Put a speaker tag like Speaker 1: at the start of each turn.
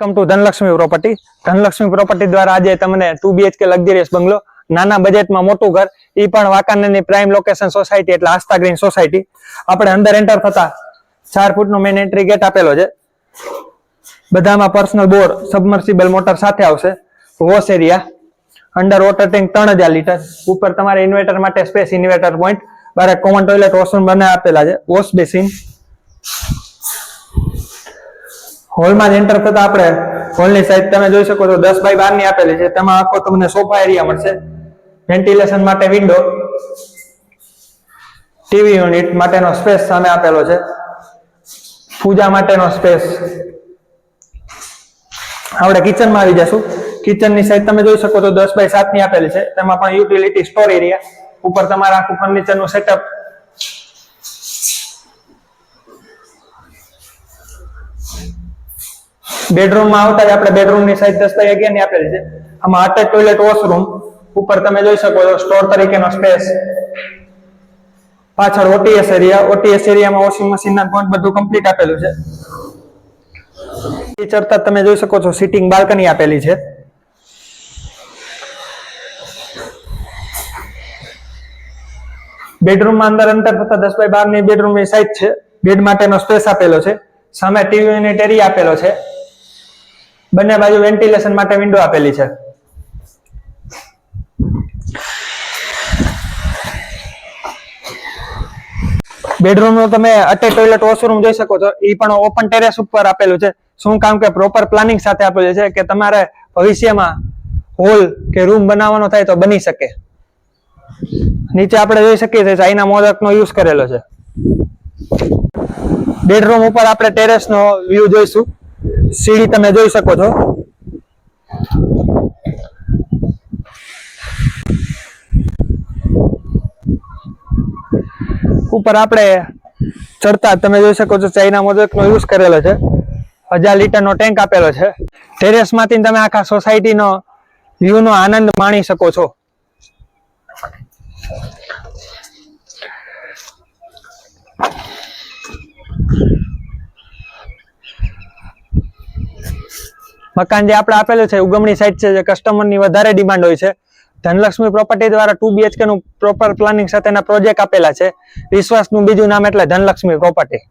Speaker 1: Welcome to Dhanlaxmi property. Dhanlaxmi property દ્વારા આજે તમને 2 BHK લક્ઝરિયસ બંગલો, નાના બજેટમાં મોટું ઘર, એ પણ વાંકાનેરની પ્રાઇમ લોકેશન સોસાયટી એટલે આસ્થા ગ્રીન સોસાયટી. આપણે અંદર એન્ટર થતા 4 ફૂટનો મેન એન્ટ્રી ગેટ આપેલો છે. બધામાં પર્સનલ બોર, સબમર્સિબલ મોટર સાથે આવશે. Wash area, under water tank 3000 litre, ઉપર તમારે ઇન્વર્ટર માટે સ્પેસ, ઇન્વર્ટર પોઈન્ટ, બારે કોમન ટોયલેટ, વોશરૂમ બંને આપેલા છે. Wash basin. હોલમાં એન્ટર થતા આપણે હોલની સાઈઝ તમે જોઈ શકો છો 10 બાય 12 ની આપેલી છે. તેમાં આખો તમને સોફા એરિયા મળશે, વેન્ટિલેશન માટે વિન્ડો, ટીવી યુનિટ માટેનો સ્પેસ સામે આપેલો છે, પૂજા માટેનો સ્પેસ. આપણે કિચનમાં આવી જશું. કિચનની સાઈઝ તમે જોઈ શકો છો 10 બાય 7 ની આપેલી છે. તેમાં પણ યુટિલિટી સ્ટોર એરિયા, ઉપર તમારા આખું ફર્નિચરનું સેટઅપ. બેડરૂમમાં આવતા જ આપણે બેડરૂમની સાઈઝ 10 બાય 11 ની આપેલી છે. આમાં અટેચ ટોયલેટ, વોશરૂમ, ઉપર તમે જોઈ શકો છો સ્ટોર તરીકેનો સ્પેસ. પાછળ ઓટીએસ એરિયા, ઓટીએસ એરિયામાં વોશિંગ મશીનના પોઈન્ટ બધું કમ્પ્લીટ આપેલું છે. ચડતા તમે જોઈ શકો છો સિટિંગ બાલ્કની આપેલી છે. બેડરૂમમાં અંદર અંતર થતા 10 બાય 12 ની બેડરૂમની સાઈઝ છે. બેડ માટેનો સ્પેસ આપેલો છે. સામે ટીવી યુનિટ એરિયા આપેલો છે. બંને બાજુ વેન્ટિલેશન માટે વિન્ડો આપેલી છે. બેડરૂમનો તમે અટેચ ટોયલેટ, વોશરૂમ જોઈ શકો છો. એ પણ ઓપન ટેરેસ ઉપર આપેલું છે. શું કામ કે પ્રોપર પ્લાનિંગ સાથે આપેલું છે કે તમારે ભવિષ્યમાં હોલ કે રૂમ બનાવવાનો થાય તો બની શકે. નીચે આપણે જોઈ શકીએ છીએ ચાઇના મોદકનો યુઝ કરેલો છે. બેડરૂમ ઉપર આપણે ટેરેસનો વ્યૂ જોઈશું. સીડી તમે જોઈ શકો છો. ઉપર આપણે ચડતા તમે જોઈ શકો છો ચાઇના મોદકનો યુઝ કરેલો છે. 1000 લીટરનો ટેન્ક આપેલો છે. ટેરેસમાંથી તમે આખા સોસાયટીનો વ્યૂનો આનંદ માણી શકો છો. મકાન જે આપણે આપેલું છે ઉગમણી સાઈડ છે, જે કસ્ટમરની વધારે ડિમાન્ડ હોય છે. ધનલક્ષ્મી પ્રોપર્ટી દ્વારા 2 BHK નું પ્રોપર પ્લાનિંગ સાથેના પ્રોજેક્ટ આપેલા છે. વિશ્વાસનું બીજું નામ એટલે ધનલક્ષ્મી પ્રોપર્ટી.